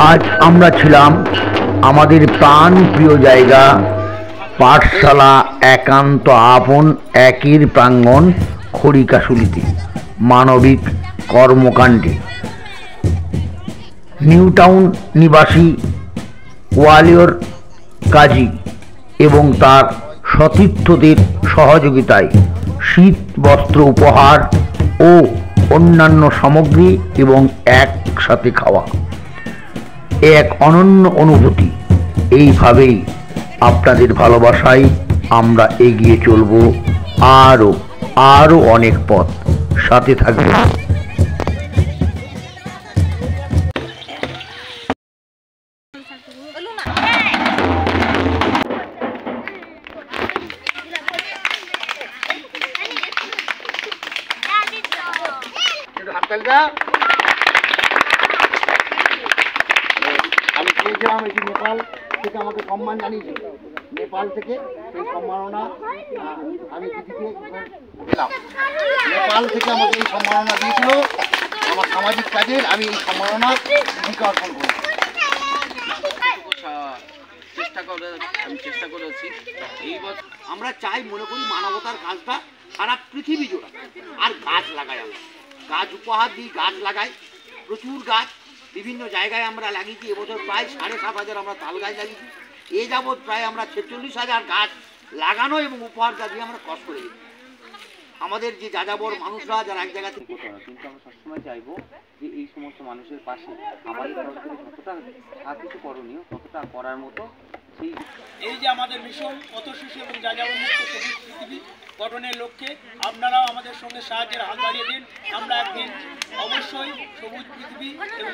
আজ আমরা ছিলাম আমাদের প্রাণ প্রিয় জায়গা পাঠশালা একান্ত আপন একের প্রাঙ্গণ খড়িকাশুলিতে মানবিক কর্মকাণ্ডে নিউ টাউন নিবাসী ওয়ালিয়র কাজী এবং তার সতীর্থদের সহযোগিতায় শীত বস্ত্র উপহার ও অন্যান্য সামগ্রী এবং একসাথে খাওয়া এক অনন্য অনুভূতি। এইভাবেই আপনাদের ভালোবাসায় আমরা এগিয়ে চলব আরও আরও অনেক পথ। সাথে থাকবে। আমি চেয়েছিলাম এটি নেপাল থেকে আমাকে সম্মান জানিয়েছিল, নেপাল থেকে সেই সম্মাননা আমি দিদিকে দিলাম। নেপাল থেকে আমাকে এই সম্মাননা দিয়েছিল আমার সামাজিক কাজের, আমি এই সম্মাননা দিদিকে অর্পণ করি। চেষ্টা করেছি এই বছর আমরা চাই, মনে করি মানবতার কাজটা সারা পৃথিবী জোড়া। আর গাছ লাগাই, আমরা গাছ উপহার দিই, গাছ লাগাই, প্রচুর গাছ বিভিন্ন জায়গায় আমরা লাগিয়েছি। এবছর প্রায় 7,500 আমরা তাল গাছ লাগিয়েছি। এ যাবৎ প্রায় আমরা 46,000 গাছ লাগানো এবং উপহারটা দিয়ে আমরা কষ্ট করে দিই। আমাদের যে যাযাবর মানুষরা যারা এক জায়গা থেকে, কিন্তু আমরা সবসময় চাইবো যে এই সমস্ত মানুষের পাশে আমাদের তরফ থেকে যতটা আর কিছু করণীয় ততটা করার মতো সেই এই যে আমাদের মিশন পথ শিশু এবং যাযাবর মুক্ত সবুজ পৃথিবী গঠনের লক্ষ্যে আপনারাও আমাদের সঙ্গে সাহায্যের হাত বাড়িয়ে দিন। আমরা একদিন অবশ্যই সবুজ পৃথিবী এবং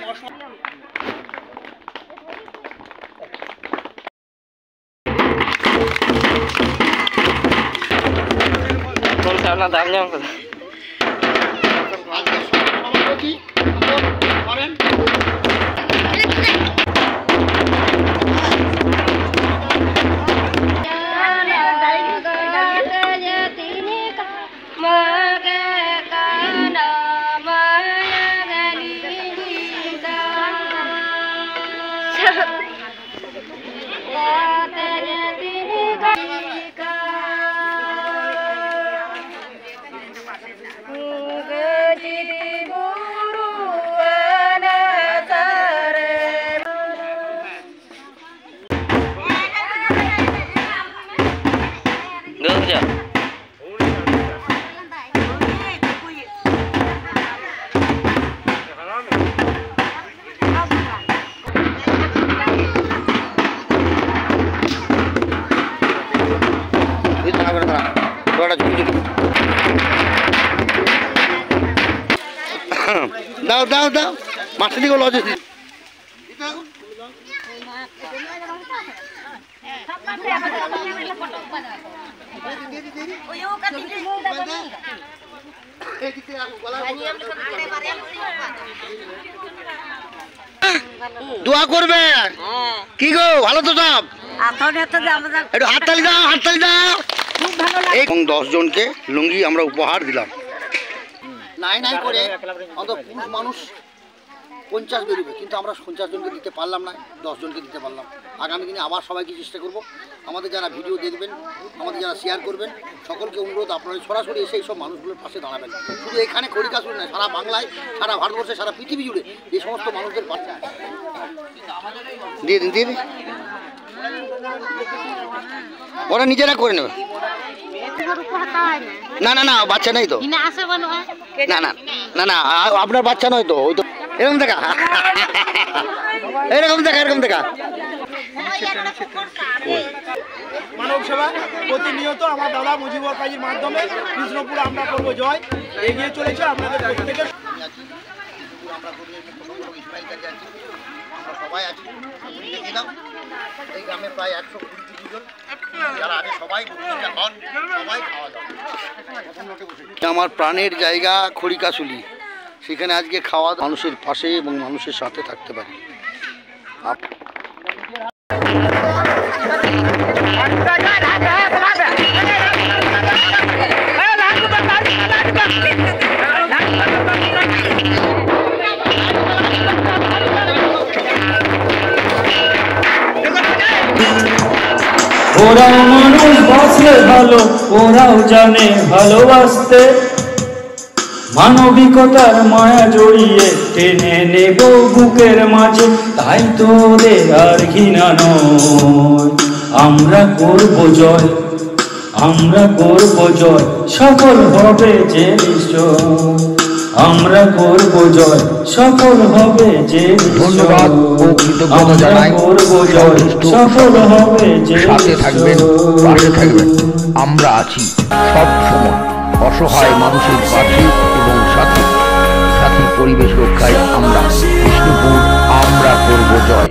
দাও দাও দাও মাছটা দিকে লজে দোয়া করবে কি গো, ভালো তো সব? একটু হাততালি দাও, হাততালি দাও। এবং 10 জনকে লুঙ্গি আমরা উপহার দিলাম। নাই নাই করে অন্তত পুরুষ মানুষ 50 বেরোবে, কিন্তু আমরা 50 জনকে দিতে পারলাম না, 10 জনকে দিতে পারলাম। আগামী দিনে আবার সবাইকে চেষ্টা করব। আমাদের যারা ভিডিও দেখবেন, আমাদের যারা শেয়ার করবেন, সকলকে অনুরোধ আপনারা সরাসরি এসে এই সব মানুষগুলোর পাশে দাঁড়াবেন। শুধু এখানে খড়িকাশুলি নয়, সারা বাংলায়, সারা ভারতবর্ষে, সারা পৃথিবী জুড়ে এই সমস্ত মানুষদের পাশে দিয়ে দিন, দিয়ে দিন। ওরা নিজেরা করে নেবে। না না না, বাচ্চা নেই তো। না না না না, আপনার বাচ্চা নয় তো। ওই তো এরকম দেখা, এরকম দেখা, এরকম দেখা। মানব সেবা প্রতিনিয়ত আমার দাদা মুজিবুর কাজীর মাধ্যমে কৃষ্ণপুর আমরা করবো জয় এগিয়ে চলেছে। আপনাদের প্রত্যেকের সবাই আছি, এই গ্রামে প্রায় 120 জন যারা আছে, সবাই সবাই খাওয়া দাওয়া। আমার প্রাণের জায়গা খড়িকাশুলি, সেখানে আজকে খাওয়া মানুষের পাশে এবং মানুষের সাথে থাকতে পারি। ওরাও মানুষ বাঁচলে ভালো, ওরাও জানে ভালোবাসতে, মানবিকতার মায়া জড়িয়ে টেনে নেব বুকের মাঝে, তাই তো ওদের আর ঘৃণা নয়। আমরা করব জয়, আমরা করব জয়, সফল হবে যে নিশ্চয়, আমরা করব জয়, সফল হবে যে ধন্যবাদ ও কৃতজ্ঞতা জানাই। করব জয়, সফল হবে যে সাথে থাকবেন, পাশে থাকবেন। আমরা আছি সব সময় অসহায় মানুষের পাশে এবং সাথে পরিবেশ রক্ষায় আমরা বিষ্ণুপুর আমরা করব জয়।